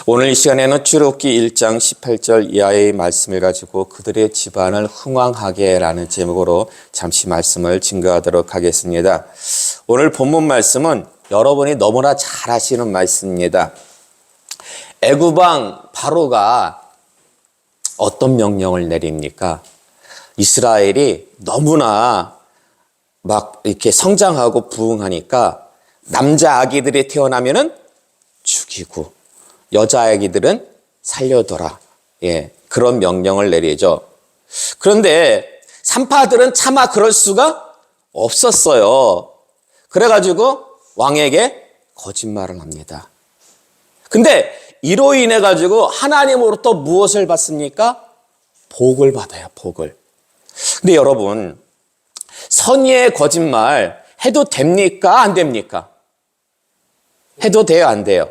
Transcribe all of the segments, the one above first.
오늘 이 시간에는 출애굽기 1장 18절 이하의 말씀을 가지고 그들의 집안을 흥왕하게 라는 제목으로 잠시 말씀을 증거하도록 하겠습니다. 오늘 본문 말씀은 여러분이 너무나 잘 아시는 말씀입니다. 애굽왕 바로가 어떤 명령을 내립니까? 이스라엘이 너무나 막 이렇게 성장하고 부흥하니까 남자 아기들이 태어나면은 죽이고 여자 아기들은 살려둬라. 그런 명령을 내리죠. 그런데 산파들은 차마 그럴 수가 없었어요. 그래가지고 왕에게 거짓말을 합니다. 근데 이로 인해 가지고 하나님으로부터 무엇을 받습니까? 복을 받아요, 복을. 근데 여러분, 선의의 거짓말 해도 됩니까? 안 됩니까? 해도 돼요, 안 돼요?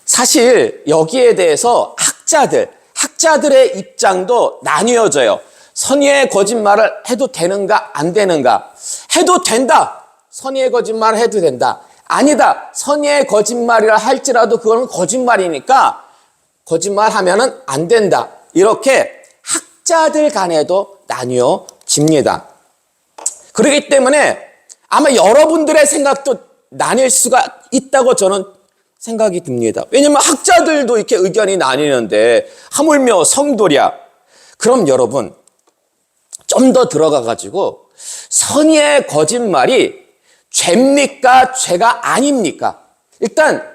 사실 여기에 대해서 학자들의 입장도 나뉘어져요. 선의의 거짓말을 해도 되는가 안 되는가. 해도 된다. 선의의 거짓말을 해도 된다. 아니다. 선의의 거짓말이라 할지라도 그거는 거짓말이니까 거짓말하면은 안 된다. 이렇게 학자들 간에도 나뉘어집니다. 그렇기 때문에 아마 여러분들의 생각도 나뉠 수가 있다고 저는 생각이 듭니다. 왜냐하면 학자들도 이렇게 의견이 나뉘는데 하물며 성도랴. 그럼 여러분 좀 더 들어가 가지고 선의의 거짓말이 죄입니까? 죄가 아닙니까? 일단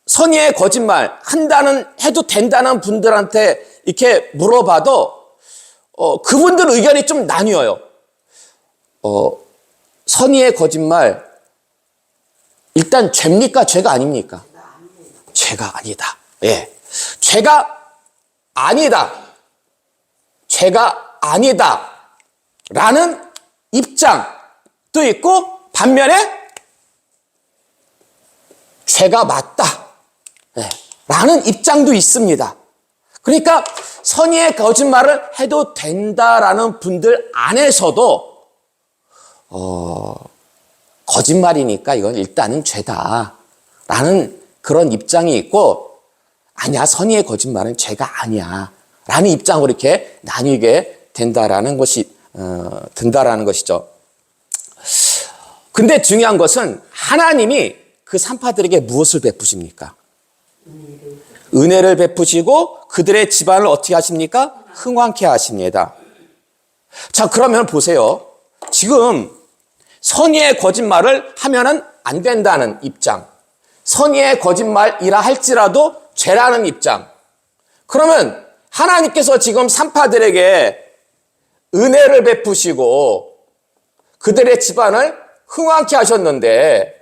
선의의 거짓말 해도 된다는 분들한테 이렇게 물어봐도 그분들 의견이 좀 나뉘어요. 선의의 거짓말 일단 죄입니까? 죄가 아닙니까? 죄가 아니다. 죄가 아니다. 죄가 아니다. 라는 입장도 있고 반면에 죄가 맞다. 라는 입장도 있습니다. 그러니까 선의의 거짓말을 해도 된다라는 분들 안에서도 거짓말이니까 이건 일단은 죄다라는 그런 입장이 있고 아니야 선의의 거짓말은 죄가 아니야 라는 입장으로 이렇게 나뉘게 된다라는 것이죠. 근데 중요한 것은 하나님이 그 산파들에게 무엇을 베푸십니까? 은혜를 베푸시고 그들의 집안을 어떻게 하십니까? 흥왕케 하십니다. 자, 그러면 보세요. 지금 선의의 거짓말을 하면은 안 된다는 입장, 선의의 거짓말이라 할지라도 죄라는 입장. 그러면 하나님께서 지금 산파들에게 은혜를 베푸시고 그들의 집안을 흥왕케 하셨는데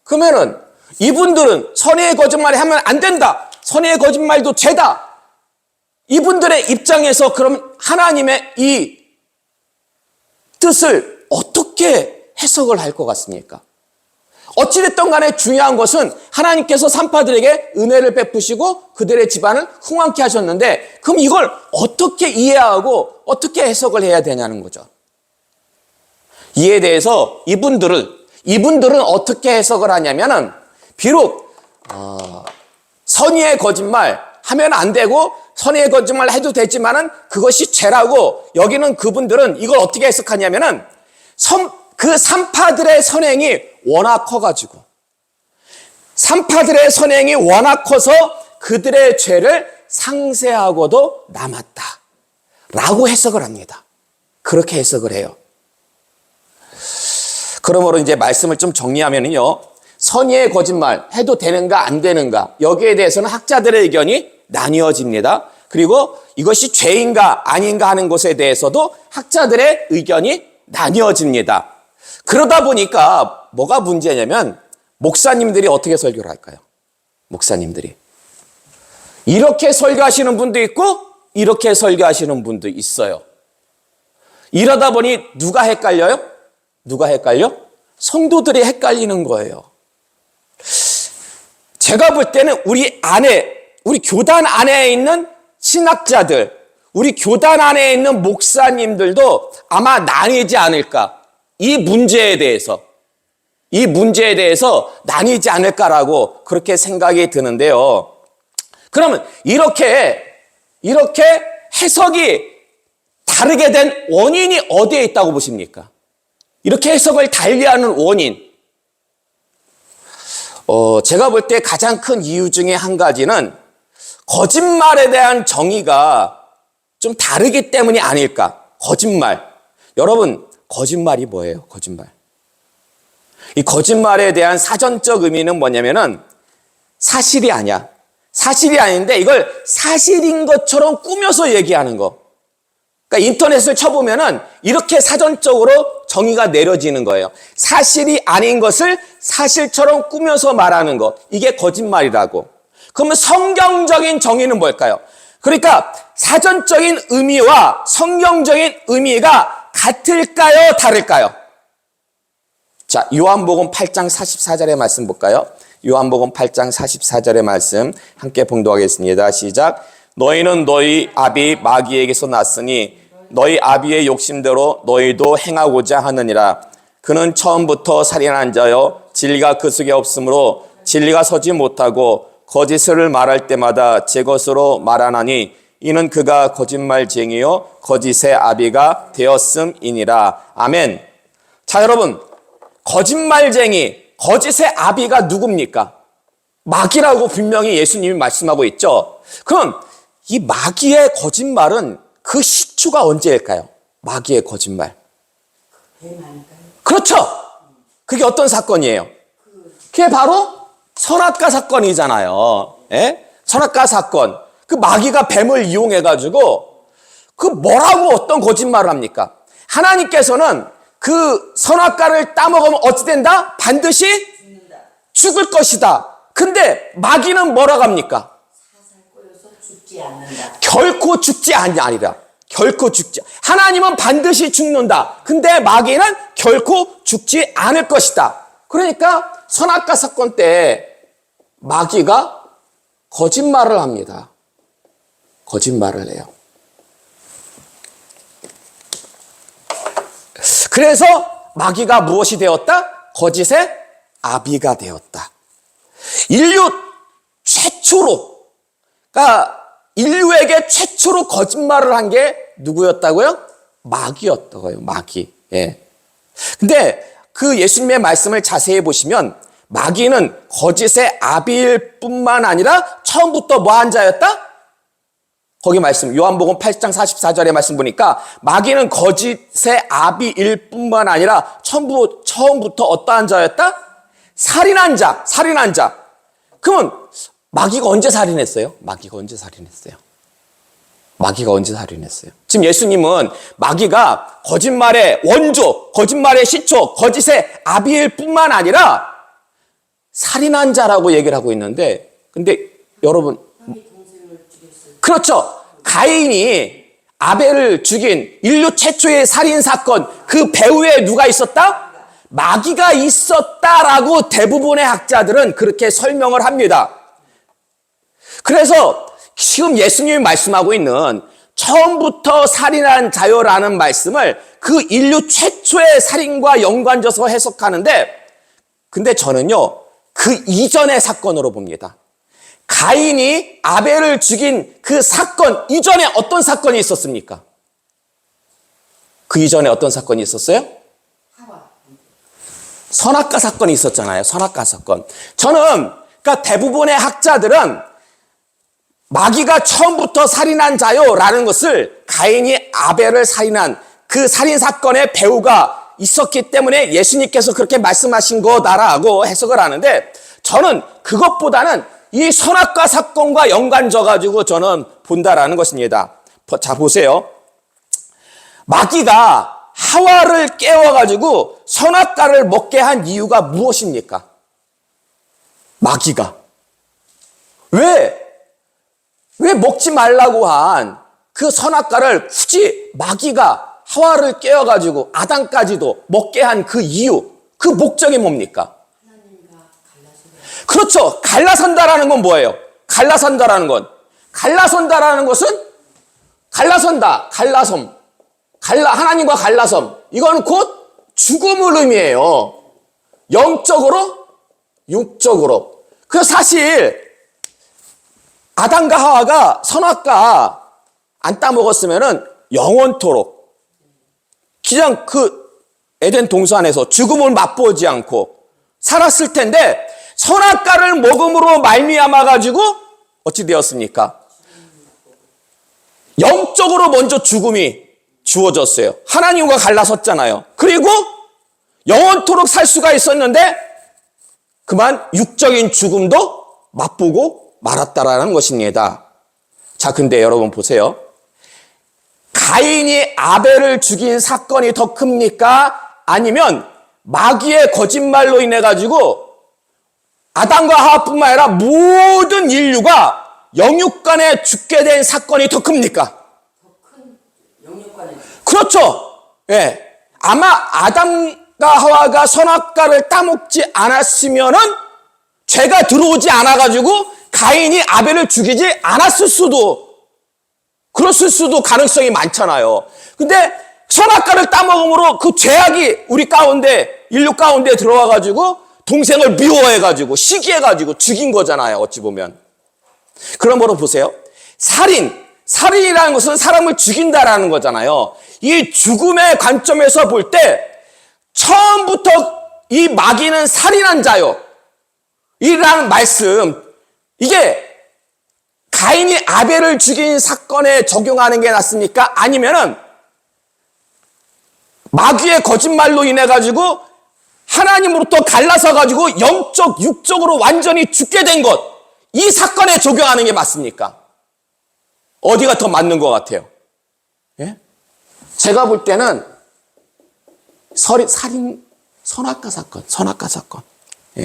그러면은 이분들은 선의의 거짓말을 하면 안 된다. 선의의 거짓말도 죄다. 이분들의 입장에서 그럼 하나님의 이 뜻을 어떻게 해석을 할 것 같습니까? 어찌됐든 간에 중요한 것은 하나님께서 산파들에게 은혜를 베푸시고 그들의 집안을 흥왕케 하셨는데 그럼 이걸 어떻게 이해하고 어떻게 해석을 해야 되냐는 거죠. 이에 대해서 이분들은 어떻게 해석을 하냐면은 비록 선의의 거짓말 하면 안 되고 선의의 거짓말 해도 되지만은 그것이 죄라고 여기는 그분들은 이걸 어떻게 해석하냐면은 그 산파들의 선행이 워낙 커가지고 산파들의 선행이 워낙 커서 그들의 죄를 상쇄하고도 남았다 라고 해석을 합니다. 그렇게 해석을 해요. 그러므로 이제 말씀을 좀 정리하면요, 선의의 거짓말 해도 되는가 안 되는가 여기에 대해서는 학자들의 의견이 나뉘어집니다. 그리고 이것이 죄인가 아닌가 하는 것에 대해서도 학자들의 의견이 나뉘어집니다. 그러다 보니까 뭐가 문제냐면 목사님들이 어떻게 설교를 할까요? 목사님들이 이렇게 설교하시는 분도 있고 이렇게 설교하시는 분도 있어요. 이러다 보니 누가 헷갈려요? 누가 헷갈려? 성도들이 헷갈리는 거예요. 제가 볼 때는 우리 교단 안에 있는 신학자들, 우리 교단 안에 있는 목사님들도 아마 나뉘지 않을까. 이 문제에 대해서. 이 문제에 대해서 나뉘지 않을까라고 그렇게 생각이 드는데요. 그러면 이렇게 해석이 다르게 된 원인이 어디에 있다고 보십니까? 이렇게 해석을 달리하는 원인. 제가 볼 때 가장 큰 이유 중에 한 가지는 거짓말에 대한 정의가 좀 다르기 때문이 아닐까. 거짓말. 여러분, 거짓말이 뭐예요? 거짓말. 이 거짓말에 대한 사전적 의미는 뭐냐면은 사실이 아니야. 사실이 아닌데 이걸 사실인 것처럼 꾸며서 얘기하는 거. 그러니까 인터넷을 쳐보면은 이렇게 사전적으로 정의가 내려지는 거예요. 사실이 아닌 것을 사실처럼 꾸며서 말하는 거. 이게 거짓말이라고. 그러면 성경적인 정의는 뭘까요? 그러니까 사전적인 의미와 성경적인 의미가 같을까요? 다를까요? 자, 요한복음 8장 44절의 말씀 볼까요? 요한복음 8장 44절의 말씀 함께 봉독하겠습니다. 시작. 너희는 너희 아비 마귀에게서 났으니 너희 아비의 욕심대로 너희도 행하고자 하느니라. 그는 처음부터 살인한 자여 진리가 그 속에 없으므로 진리가 서지 못하고 거짓을 말할 때마다 제 것으로 말하나니 이는 그가 거짓말쟁이요 거짓의 아비가 되었음이니라. 아멘. 자, 여러분, 거짓말쟁이, 거짓의 아비가 누굽니까? 마귀라고 분명히 예수님이 말씀하고 있죠. 그럼 이 마귀의 거짓말은 그 시초가 언제일까요? 마귀의 거짓말. 그렇죠. 그게 어떤 사건이에요? 그게 바로 선악과 사건이잖아요. 예? 선악과 사건. 그 마귀가 뱀을 이용해가지고 그 뭐라고 어떤 거짓말을 합니까? 하나님께서는 그 선악과를 따먹으면 어찌 된다? 반드시 죽을 것이다. 근데 마귀는 뭐라고 합니까? 죽지 않는다. 결코 죽지 아니라. 결코 죽지. 하나님은 반드시 죽는다. 근데 마귀는 결코 죽지 않을 것이다. 그러니까 선악과 사건 때 마귀가 거짓말을 합니다. 거짓말을 해요. 그래서 마귀가 무엇이 되었다? 거짓의 아비가 되었다. 인류 최초로, 그러니까 인류에게 최초로 거짓말을 한 게 누구였다고요? 마귀였다고요. 마귀. 예. 근데 그 예수님의 말씀을 자세히 보시면 마귀는 거짓의 아비일 뿐만 아니라 처음부터 뭐한 자였다? 거기 말씀 요한복음 8장 44절의 말씀 보니까 마귀는 거짓의 아비일 뿐만 아니라 처음부터 어떠한 자였다? 살인한 자. 그러면 마귀가 언제 살인했어요? 마귀가 언제 살인했어요? 지금 예수님은 마귀가 거짓말의 원조, 거짓말의 시초, 거짓의 아비일 뿐만 아니라 살인한 자라고 얘기를 하고 있는데, 근데 여러분, 그렇죠. 가인이 아벨을 죽인 인류 최초의 살인 사건, 그 배후에 누가 있었다? 마귀가 있었다라고 대부분의 학자들은 그렇게 설명을 합니다. 그래서 지금 예수님이 말씀하고 있는 처음부터 살인한 자요라는 말씀을 그 인류 최초의 살인과 연관져서 해석하는데, 근데 저는요, 그 이전의 사건으로 봅니다. 가인이 아벨을 죽인 그 사건 이전에 어떤 사건이 있었습니까? 그 이전에 어떤 사건이 있었어요? 선악과 사건이 있었잖아요. 선악과 사건. 저는 그러니까 대부분의 학자들은 마귀가 처음부터 살인한 자요라는 것을 가인이 아벨을 살인한 그 살인 사건의 배후가 있었기 때문에 예수님께서 그렇게 말씀하신 거다라고 해석을 하는데, 저는 그것보다는 이 선악과 사건과 연관져가지고 저는 본다라는 것입니다. 자, 보세요. 마귀가 하와를 깨워가지고 선악과를 먹게 한 이유가 무엇입니까? 마귀가. 왜 먹지 말라고 한 그 선악과를 굳이 마귀가 하와를 깨워가지고 아담까지도 먹게 한 그 이유, 그 목적이 뭡니까? 그렇죠. 갈라선다라는 건 뭐예요? 갈라선다라는 것은 갈라섬. 하나님과 갈라섬. 이거는 곧 죽음을 의미해요. 영적으로, 육적으로. 그래서 사실 아담과 하와가 선악과 안 따먹었으면은 영원토록 그냥 그 에덴 동산에서 죽음을 맛보지 않고 살았을 텐데, 선악과를 먹음으로 말미암아 가지고 어찌 되었습니까? 영적으로 먼저 죽음이 주어졌어요. 하나님과 갈라섰잖아요. 그리고 영원토록 살 수가 있었는데 그만 육적인 죽음도 맛보고 말았다라는 것입니다. 자, 근데 여러분 보세요. 가인이 아벨을 죽인 사건이 더 큽니까? 아니면 마귀의 거짓말로 인해 가지고 아담과 하와뿐만 아니라 모든 인류가 영육간에 죽게 된 사건이 더 큽니까? 더 큰 영역관에 그렇죠. 예. 아마 아담과 하와가 선악과를 따먹지 않았으면은 죄가 들어오지 않아가지고 가인이 아벨을 죽이지 않았을 수도, 그랬을 수도 가능성이 많잖아요. 근데 선악과를 따먹음으로 그 죄악이 우리 가운데, 인류 가운데 들어와가지고 동생을 미워해가지고 시기해가지고 죽인 거잖아요. 어찌 보면. 그러므로 보세요. 살인이라는 것은 사람을 죽인다라는 거잖아요. 이 죽음의 관점에서 볼 때 처음부터 이 마귀는 살인한 자요 이라는 말씀, 이게 가인이 아벨을 죽인 사건에 적용하는 게 낫습니까? 아니면은 마귀의 거짓말로 인해 가지고 하나님으로부터 갈라서 가지고 영적, 육적으로 완전히 죽게 된 것, 이 사건에 적용하는 게 맞습니까? 어디가 더 맞는 것 같아요? 예? 제가 볼 때는 선악과 사건. 예.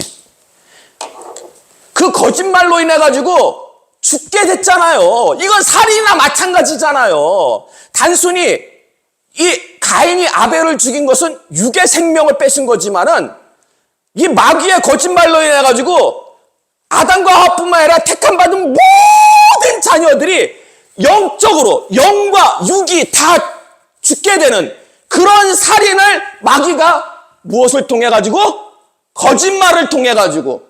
그 거짓말로 인해 가지고 죽게 됐잖아요. 이건 살인이나 마찬가지잖아요. 단순히 이 가인이 아벨을 죽인 것은 육의 생명을 뺏은 거지만은 이 마귀의 거짓말로 인해 가지고 아담과 하와뿐만 아니라 택함 받은 모든 자녀들이 영적으로 영과 육이 다 죽게 되는 그런 살인을 마귀가 무엇을 통해 가지고? 거짓말을 통해 가지고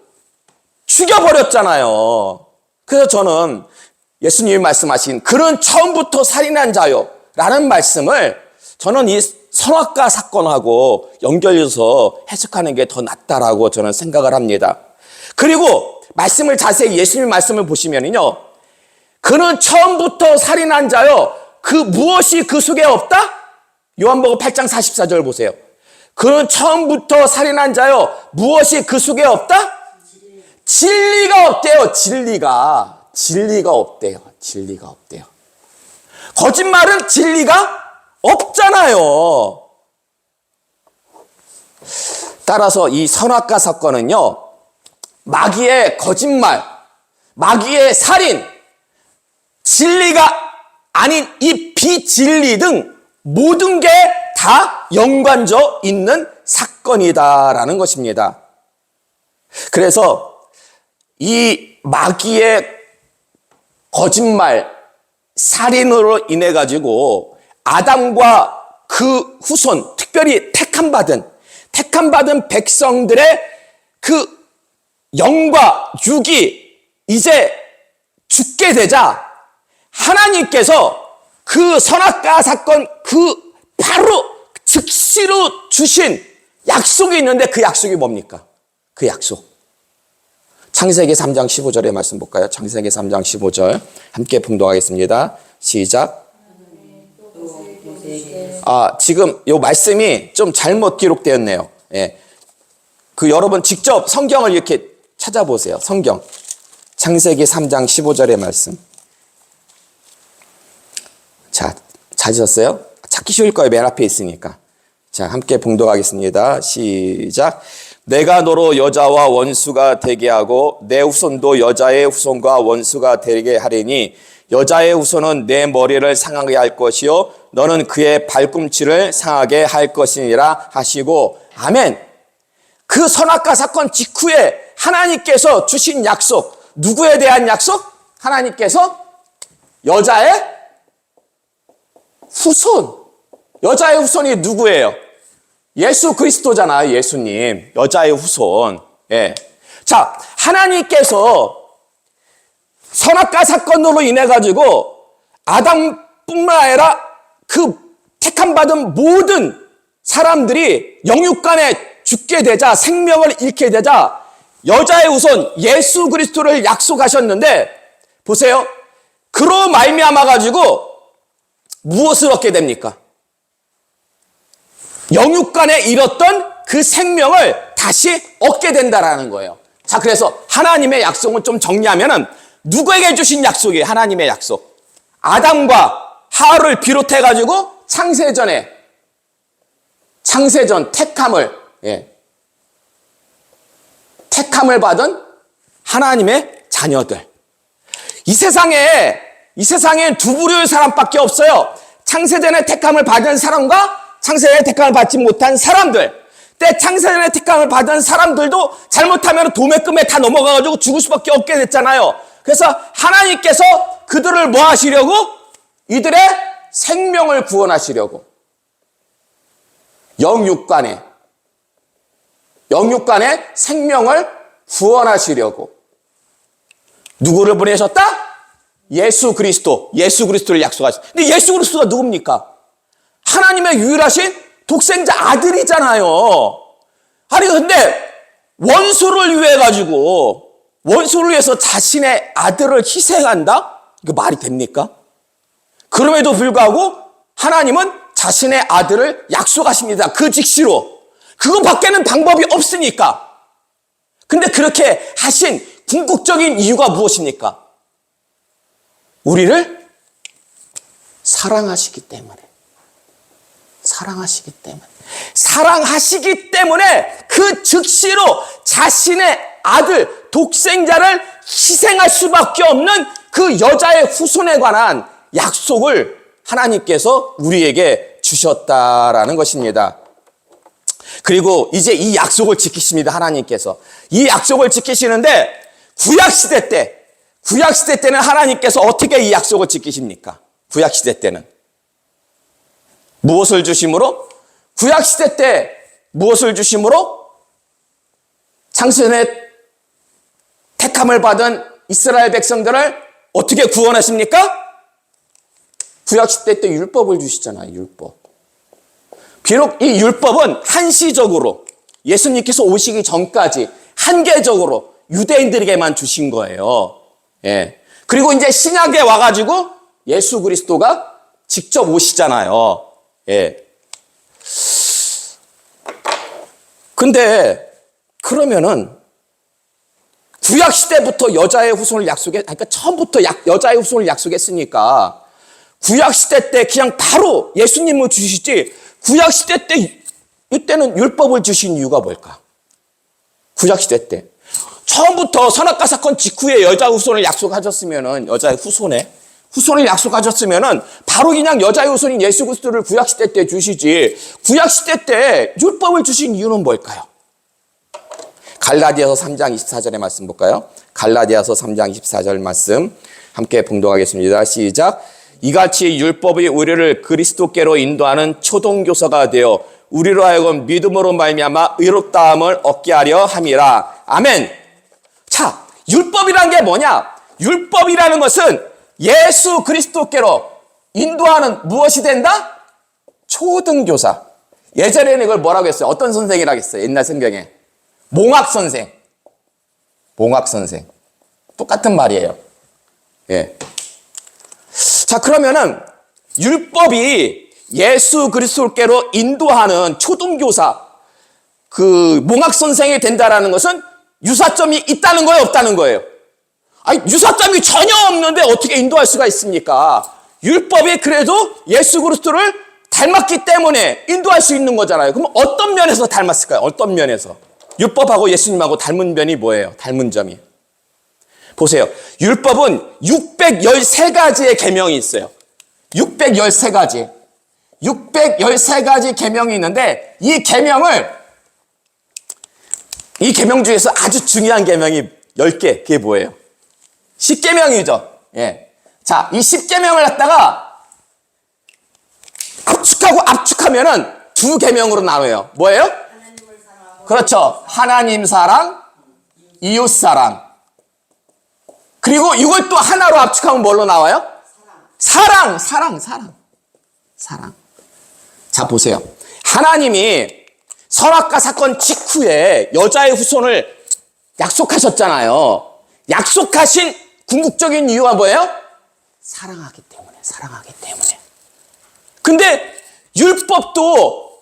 죽여버렸잖아요. 그래서 저는 예수님이 말씀하신 그런 처음부터 살인한 자요 라는 말씀을 저는 이 선악과 사건하고 연결해서 해석하는 게 더 낫다라고 저는 생각을 합니다. 그리고 말씀을 자세히 예수님 말씀을 보시면요, 그는 처음부터 살인한 자요, 그 무엇이 그 속에 없다? 요한복음 8장 44절 보세요. 그는 처음부터 살인한 자요, 무엇이 그 속에 없다? 진리가 없대요. 진리가 없대요. 거짓말은 진리가 없잖아요. 따라서 이 선악과 사건은요, 마귀의 거짓말, 마귀의 살인, 진리가 아닌 이 비진리 등 모든 게 다 연관져 있는 사건이다라는 것입니다. 그래서 이 마귀의 거짓말, 살인으로 인해 가지고 아담과 그 후손, 특별히 택함받은 백성들의 그 영과 육이 이제 죽게 되자 하나님께서 그 선악과 사건 그 바로 즉시로 주신 약속이 있는데, 그 약속이 뭡니까? 그 약속. 창세기 3장 15절의 말씀 볼까요? 창세기 3장 15절 함께 봉독하겠습니다. 시작. 지금 이 말씀이 좀 잘못 기록되었네요. 예. 여러분 직접 성경을 이렇게 찾아보세요. 성경. 창세기 3장 15절의 말씀. 자, 찾으셨어요? 찾기 쉬울 거예요. 맨 앞에 있으니까. 자, 함께 봉독하겠습니다. 시작. 내가 너로 여자와 원수가 되게 하고 내 후손도 여자의 후손과 원수가 되게 하리니 여자의 후손은 내 머리를 상하게 할 것이요 너는 그의 발꿈치를 상하게 할 것이니라 하시고, 아멘. 그 선악과 사건 직후에 하나님께서 주신 약속, 누구에 대한 약속? 하나님께서 여자의 후손이 누구예요? 예수 그리스도잖아요. 예수님. 여자의 후손. 예. 자, 하나님께서 선악과 사건으로 인해 가지고 아담뿐만 아니라 그 택함 받은 모든 사람들이 영육간에 죽게 되자, 생명을 잃게 되자 여자의 후손 예수 그리스도를 약속하셨는데, 보세요. 그로 말미암아 가지고 무엇을 얻게 됩니까? 영육간에 잃었던 그 생명을 다시 얻게 된다라는 거예요. 자, 그래서 하나님의 약속은 좀 정리하면은 누구에게 주신 약속이에요? 하나님의 약속. 아담과 하와를 비롯해 가지고 창세전 택함을 받은 하나님의 자녀들. 이 세상에 두 부류의 사람밖에 없어요. 창세전에 택함을 받은 사람과 창세전에 택함을 받지 못한 사람들. 때 창세전에 택함을 받은 사람들도 잘못하면 도매금에 다 넘어가가지고 죽을 수밖에 없게 됐잖아요. 그래서 하나님께서 그들을 뭐 하시려고? 이들의 생명을 구원하시려고. 영육간에 생명을 구원하시려고. 누구를 보내셨다? 예수 그리스도를 약속하셨어요. 근데 예수 그리스도가 누굽니까? 하나님의 유일하신 독생자 아들이잖아요. 아니, 근데 원수를 위해서 자신의 아들을 희생한다? 이거 말이 됩니까? 그럼에도 불구하고 하나님은 자신의 아들을 약속하십니다. 그 직시로. 그거밖에는 방법이 없으니까. 근데 그렇게 하신 궁극적인 이유가 무엇입니까? 우리를 사랑하시기 때문에 그 즉시로 자신의 아들, 독생자를 희생할 수밖에 없는 그 여자의 후손에 관한 약속을 하나님께서 우리에게 주셨다라는 것입니다. 그리고 이제 이 약속을 지키십니다. 하나님께서. 이 약속을 지키시는데 구약시대 때는 하나님께서 어떻게 이 약속을 지키십니까? 구약시대 때는. 무엇을 주심으로? 구약시대 때 무엇을 주심으로? 창세전에 택함을 받은 이스라엘 백성들을 어떻게 구원하십니까? 구약시대 때 율법을 주시잖아요. 율법. 비록 이 율법은 한시적으로 예수님께서 오시기 전까지 한계적으로 유대인들에게만 주신 거예요. 예. 그리고 이제 신약에 와가지고 예수 그리스도가 직접 오시잖아요. 예. 근데 그러면은 구약 시대부터 여자의 후손을 그러니까 처음부터 여자의 후손을 약속했으니까 구약 시대 때 그냥 바로 예수님을 주시지, 구약 시대 때 이때는 율법을 주신 이유가 뭘까? 구약 시대 때 처음부터 선악과 사건 직후에 여자 후손을 약속하셨으면은, 여자의 후손을 약속하셨으면은 바로 그냥 여자의 후손인 예수 그리스도를 구약 시대 때 주시지, 구약 시대 때 율법을 주신 이유는 뭘까요? 갈라디아서 3장 24절의 말씀 볼까요? 갈라디아서 3장 24절 말씀 함께 봉독하겠습니다. 시작. 이같이 율법이 우리를 그리스도께로 인도하는 초동교사가 되어 우리로 하여금 믿음으로 말미암아 의롭다함을 얻게 하려 함이라. 아멘. 자, 율법이라는 게 뭐냐? 율법이라는 것은 예수 그리스도께로 인도하는 무엇이 된다? 초등교사. 예전에는 이걸 뭐라고 했어요? 어떤 선생이라고 했어요? 옛날 성경에. 몽학선생. 똑같은 말이에요. 예. 자, 그러면은 율법이 예수 그리스도께로 인도하는 초등교사, 그 몽학선생이 된다라는 것은 유사점이 있다는 거예요, 없다는 거예요? 아니, 유사점이 전혀 없는데 어떻게 인도할 수가 있습니까? 율법이 그래도 예수 그리스도를 닮았기 때문에 인도할 수 있는 거잖아요. 그럼 어떤 면에서 닮았을까요? 어떤 면에서? 율법하고 예수님하고 닮은 면이 뭐예요? 닮은 점이. 보세요. 율법은 613가지의 계명이 있어요. 613가지. 613가지 계명이 있는데 이 계명 중에서 아주 중요한 계명이 10개. 그게 뭐예요? 10계명이죠. 예. 자, 이 10계명을 갖다가 압축하면은 두 계명으로 나눠요. 뭐예요? 하나님을 사랑하고 그렇죠. 하나님 사랑, 이웃 사랑. 그리고 이걸 또 하나로 압축하면 뭘로 나와요? 사랑. 자, 보세요. 하나님이 선악과 사건 직후에 여자의 후손을 약속하셨잖아요. 약속하신 궁극적인 이유가 뭐예요? 사랑하기 때문에. 근데 율법도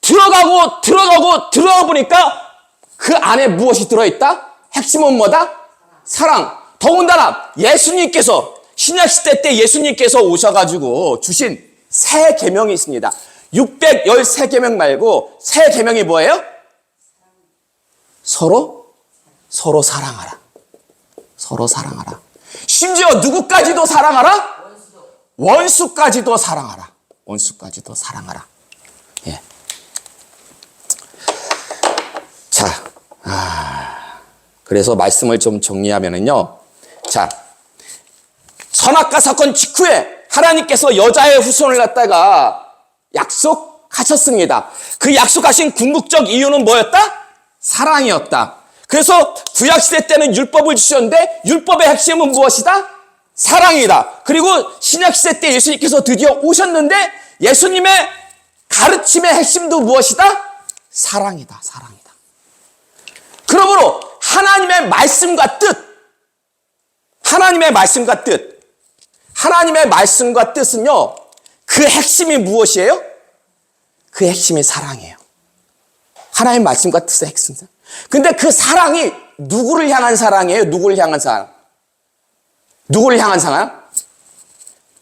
들어가 보니까 그 안에 무엇이 들어있다? 핵심은 뭐다? 사랑. 더군다나 예수님께서 신약시대 때 예수님께서 오셔가지고 주신 새 계명이 있습니다. 613계명 말고 새 계명이 뭐예요? 서로 사랑하라. 서로 사랑하라. 심지어 누구까지도 사랑하라? 원수까지도 사랑하라. 예. 자, 그래서 말씀을 좀 정리하면은요. 자, 선악과 사건 직후에 하나님께서 여자의 후손을 갖다가 약속하셨습니다. 그 약속하신 궁극적 이유는 뭐였다? 사랑이었다. 그래서 구약시대 때는 율법을 주셨는데 율법의 핵심은 무엇이다? 사랑이다. 그리고 신약시대 때 예수님께서 드디어 오셨는데 예수님의 가르침의 핵심도 무엇이다? 사랑이다. 그러므로 하나님의 말씀과 뜻은요, 그 핵심이 무엇이에요? 그 핵심이 사랑이에요. 하나님의 말씀과 뜻의 핵심. 근데 그 사랑이 누구를 향한 사랑이에요? 누구를 향한 사랑?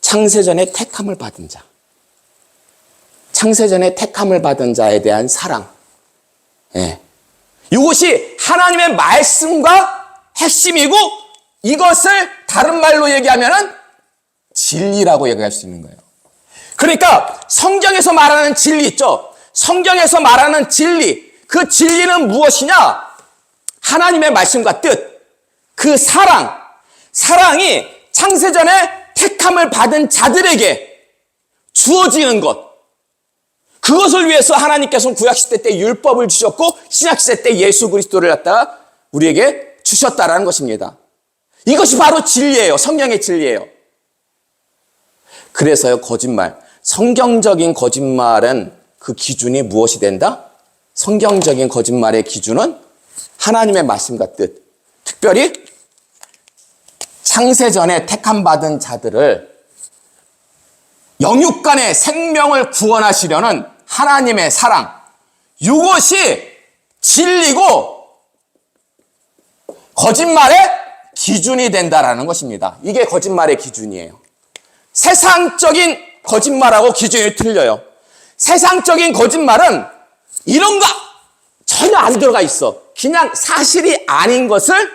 창세전에 택함을 받은 자. 창세전에 택함을 받은 자에 대한 사랑. 예. 이것이 하나님의 말씀과 핵심이고 이것을 다른 말로 얘기하면은 진리라고 얘기할 수 있는 거예요. 그러니까 성경에서 말하는 진리 있죠? 성경에서 말하는 진리. 그 진리는 무엇이냐? 하나님의 말씀과 뜻. 그 사랑이 창세전에 택함을 받은 자들에게 주어지는 것. 그것을 위해서 하나님께서는 구약시대 때 율법을 주셨고 신약시대 때 예수 그리스도를 갖다가 우리에게 주셨다라는 것입니다. 이것이 바로 진리예요. 성경의 진리예요. 그래서요, 성경적인 거짓말은 그 기준이 무엇이 된다? 성경적인 거짓말의 기준은 하나님의 말씀과 뜻. 특별히 창세전에 택함받은 자들을 영육간의 생명을 구원하시려는 하나님의 사랑. 이것이 진리고 거짓말의 기준이 된다라는 것입니다. 이게 거짓말의 기준이에요. 세상적인 거짓말하고 기준이 틀려요. 세상적인 거짓말은 이런 거 전혀 안 들어가 있어. 그냥 사실이 아닌 것을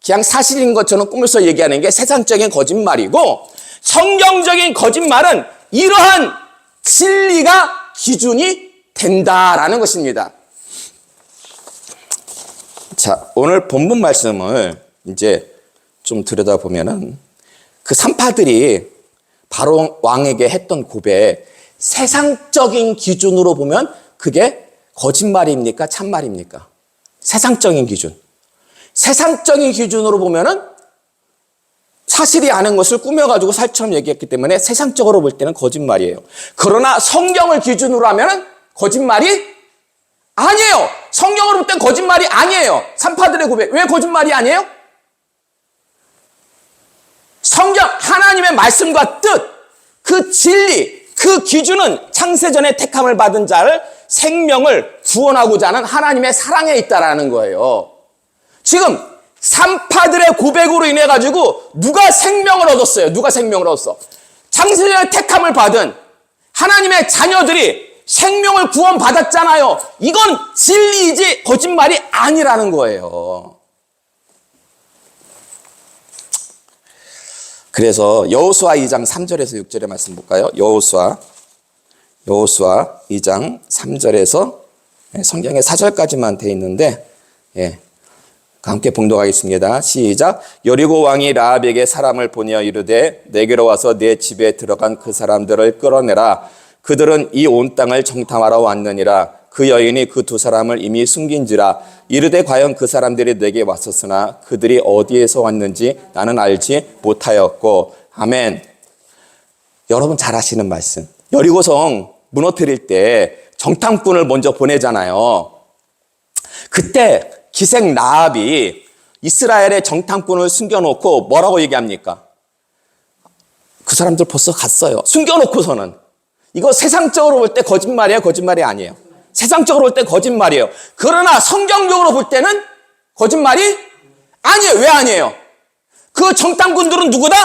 그냥 사실인 것처럼 꾸며서 얘기하는 게 세상적인 거짓말이고, 성경적인 거짓말은 이러한 진리가 기준이 된다라는 것입니다. 자, 오늘 본문 말씀을 이제 좀 들여다보면은 그 산파들이 바로 왕에게 했던 고백, 세상적인 기준으로 보면 그게 거짓말입니까? 참말입니까? 세상적인 기준. 세상적인 기준으로 보면은 사실이 아닌 것을 꾸며가지고 살처럼 얘기했기 때문에 세상적으로 볼 때는 거짓말이에요. 그러나 성경을 기준으로 하면은 거짓말이 아니에요. 성경으로 볼 땐 거짓말이 아니에요. 산파들의 고백. 왜 거짓말이 아니에요? 성경, 하나님의 말씀과 뜻, 그 진리, 그 기준은 창세전에 택함을 받은 자를 생명을 구원하고자 하는 하나님의 사랑에 있다라는 거예요. 지금 산파들의 고백으로 인해 가지고 누가 생명을 얻었어요? 누가 생명을 얻었어? 창세전에 택함을 받은 하나님의 자녀들이 생명을 구원받았잖아요. 이건 진리이지 거짓말이 아니라는 거예요. 그래서 여호수아 2장 3절에서 6절의 말씀 볼까요? 여호수아 2장 3절에서 성경에 4절까지만 돼 있는데, 함께 봉독하겠습니다. 시작. 여리고 왕이 라합에게 사람을 보내어 이르되 내게로 와서 내 집에 들어간 그 사람들을 끌어내라. 그들은 이 온 땅을 정탐하러 왔느니라. 그 여인이 그 두 사람을 이미 숨긴지라. 이르되 과연 그 사람들이 내게 왔었으나 그들이 어디에서 왔는지 나는 알지 못하였고. 아멘. 여러분 잘 아시는 말씀. 여리고성 무너뜨릴 때 정탐꾼을 먼저 보내잖아요. 그때 기생 라합이 이스라엘의 정탐꾼을 숨겨놓고 뭐라고 얘기합니까? 그 사람들 벌써 갔어요. 숨겨놓고서는. 이거 세상적으로 볼 때 거짓말이에요? 거짓말이 아니에요? 세상적으로 볼 때 거짓말이에요. 그러나 성경적으로 볼 때는 거짓말이 아니에요. 왜 아니에요? 그 정탐꾼들은 누구다?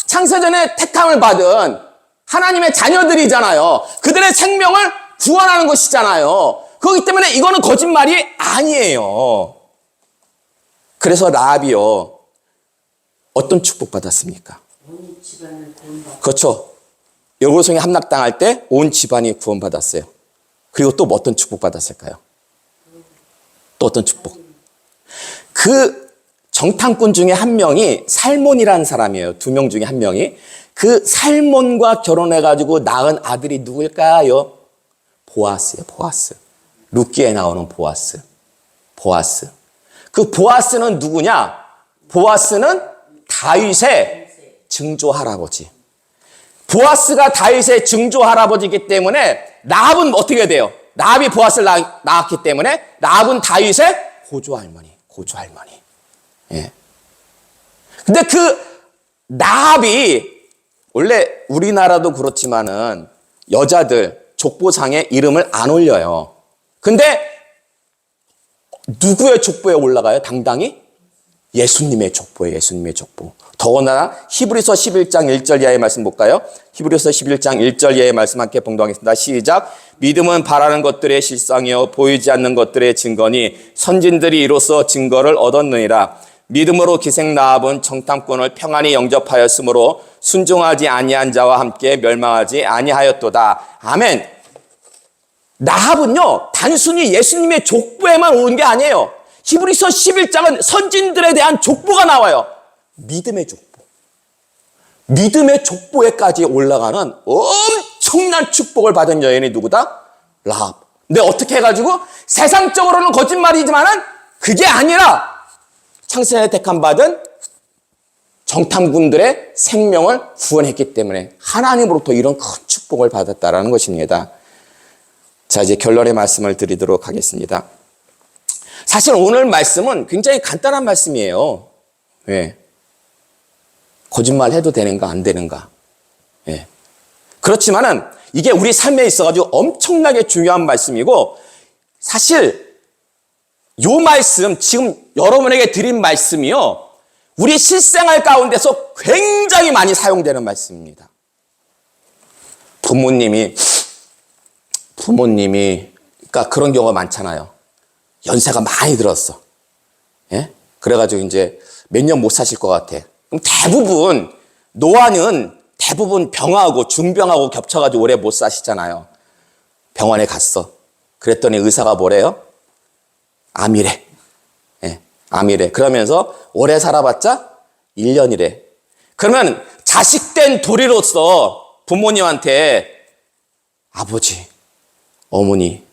창세전에 택함을 받은 하나님의 자녀들이잖아요. 그들의 생명을 구원하는 것이잖아요. 그렇기 때문에 이거는 거짓말이 아니에요. 그래서 라합이요, 어떤 축복 받았습니까? 온 집안을 구원받고. 그렇죠. 여리고성이 함락당할 때 온 집안이 구원받았어요. 그리고 또 어떤 축복 받았을까요? 또 어떤 축복? 그 정탐꾼 중에 한 명이 살몬이라는 사람이에요. 두 명 중에 한 명이. 그 살몬과 결혼해가지고 낳은 아들이 누굴까요? 보아스예요. 보아스. 룻기에 나오는 보아스. 보아스. 그 보아스는 누구냐? 보아스는 다윗의 증조 할아버지. 보아스가 다윗의 증조 할아버지이기 때문에 라합은 어떻게 돼요? 라합이 보아스를 낳았기 때문에 라합은 다윗의 고조 할머니. 고조 할머니. 예. 근데 그 라합이 원래 우리나라도 그렇지만은 여자들 족보상에 이름을 안 올려요. 근데 누구의 족보에 올라가요? 당당히? 예수님의 족보예요. 예수님의 족보. 더군다나 히브리서 11장 1절 이하의 말씀 볼까요? 히브리서 11장 1절 이하의 말씀 함께 봉독하겠습니다. 시작. 믿음은 바라는 것들의 실상이요 보이지 않는 것들의 증거니 선진들이 이로써 증거를 얻었느니라. 믿음으로 기생 라합은 정탐꾼을 평안히 영접하였으므로 순종하지 아니한 자와 함께 멸망하지 아니하였도다. 아멘. 라합은요, 단순히 예수님의 족보에만 오른 게 아니에요. 히브리서 11장은 선진들에 대한 족보가 나와요. 믿음의 족보. 믿음의 족보에까지 올라가는 엄청난 축복을 받은 여인이 누구다? 라합. 근데 어떻게 해가지고 세상적으로는 거짓말이지만은 그게 아니라 창세전에 택함 받은 정탐꾼들의 생명을 구원했기 때문에 하나님으로부터 이런 큰 축복을 받았다라는 것입니다. 자, 이제 결론의 말씀을 드리도록 하겠습니다. 사실 오늘 말씀은 굉장히 간단한 말씀이에요. 예. 거짓말 해도 되는가 안 되는가. 예. 그렇지만은 이게 우리 삶에 있어가지고 엄청나게 중요한 말씀이고, 사실 요 말씀, 지금 여러분에게 드린 말씀이요, 우리 실생활 가운데서 굉장히 많이 사용되는 말씀입니다. 부모님이 그러니까 그런 경우가 많잖아요. 연세가 많이 들었어. 예? 그래가지고 이제 몇 년 못 사실 것 같아. 그럼 대부분 노안은 대부분 병하고 중병하고 겹쳐가지고 오래 못 사시잖아요. 병원에 갔어. 그랬더니 의사가 뭐래요? 암이래. 예, 암이래. 그러면서 오래 살아봤자 1년이래. 그러면 자식된 도리로서 부모님한테 아버지, 어머니,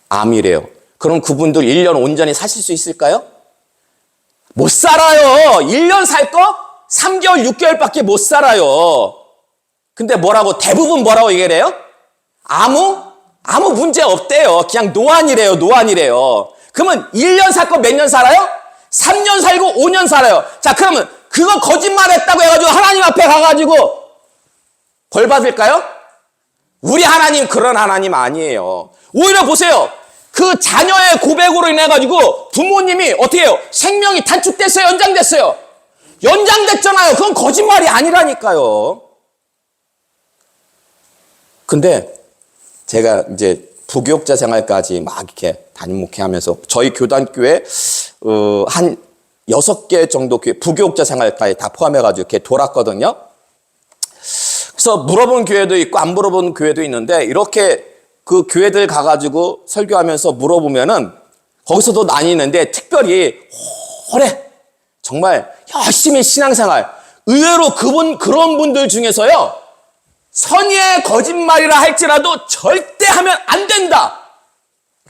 암이래요. 그럼 그분들 1년 온전히 사실 수 있을까요? 못 살아요. 1년 살 거 3개월, 6개월밖에 못 살아요. 근데 대부분 뭐라고 얘기를 해요? 아무 문제 없대요. 그냥 노안이래요. 노안이래요. 그러면 1년 살 거 몇 년 살아요? 3년 살고 5년 살아요. 자, 그러면 그거 거짓말 했다고 해가지고 하나님 앞에 가가지고 벌 받을까요? 우리 하나님 그런 하나님 아니에요. 오히려 보세요. 그 자녀의 고백으로 인해가지고 부모님이 어떻게 해요? 생명이 단축됐어요? 연장됐어요? 연장됐잖아요. 그건 거짓말이 아니라니까요. 근데 제가 이제 부교육자 생활까지 막 이렇게 담임 목회하면서 저희 교단교회 한 6개 정도 교회 부교육자 생활까지 다 포함해가지고 이렇게 돌았거든요. 그래서 물어본 교회도 있고 안 물어본 교회도 있는데, 이렇게 그 교회들 가가지고 설교하면서 물어보면은 거기서도 나뉘는데, 특별히 오래 정말 열심히 신앙생활, 의외로 그런 분들 중에서요 선의의 거짓말이라 할지라도 절대 하면 안 된다.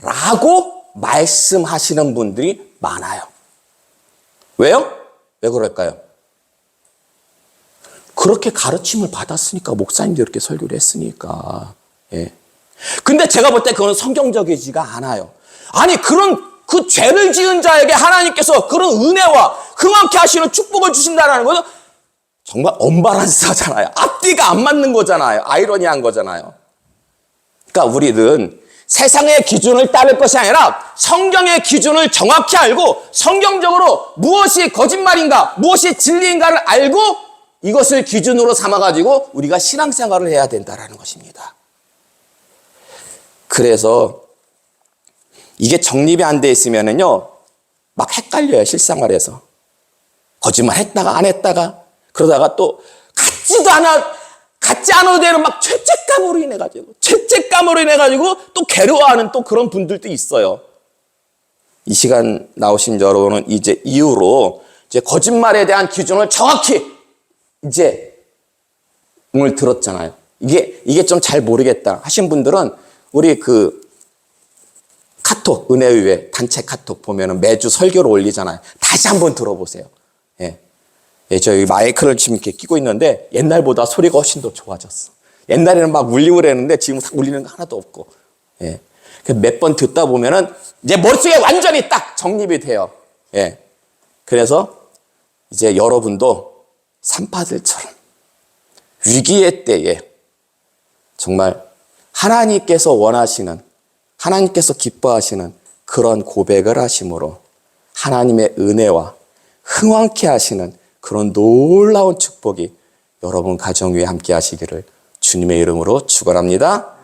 라고 말씀하시는 분들이 많아요. 왜요? 왜 그럴까요? 그렇게 가르침을 받았으니까, 목사님도 이렇게 설교를 했으니까. 예. 근데 제가 볼 때 그건 성경적이지가 않아요. 아니, 그 죄를 지은 자에게 하나님께서 그런 은혜와 흥황케 하시는 축복을 주신다는 것은 정말 언밸런스하잖아요. 앞뒤가 안 맞는 거잖아요. 아이러니한 거잖아요. 그러니까 우리는 세상의 기준을 따를 것이 아니라 성경의 기준을 정확히 알고 성경적으로 무엇이 거짓말인가, 무엇이 진리인가를 알고 이것을 기준으로 삼아가지고 우리가 신앙생활을 해야 된다는 것입니다. 그래서 이게 정립이 안 돼 있으면은요, 막 헷갈려요, 실생활에서. 거짓말 했다가 안 했다가, 그러다가 또 같지 않아도 되는 막 죄책감으로 인해가지고 또 괴로워하는 또 그런 분들도 있어요. 이 시간 나오신 여러분은 이제 이후로 이제 거짓말에 대한 기준을 정확히 이제 오늘 들었잖아요. 이게 좀 잘 모르겠다 하신 분들은 우리 카톡, 은혜의회 단체 카톡 보면은 매주 설교를 올리잖아요. 다시 한번 들어보세요. 예. 예, 저희 마이크를 지금 이렇게 끼고 있는데 옛날보다 소리가 훨씬 더 좋아졌어. 옛날에는 막 울리고 그랬는데 지금 딱 울리는 거 하나도 없고. 예. 몇 번 듣다 보면은 이제 머릿속에 완전히 딱 정립이 돼요. 예. 그래서 이제 여러분도 산파들처럼 위기의 때에 정말 하나님께서 원하시는, 하나님께서 기뻐하시는 그런 고백을 하심으로 하나님의 은혜와 흥왕케 하시는 그런 놀라운 축복이 여러분 가정 위에 함께 하시기를 주님의 이름으로 축원합니다.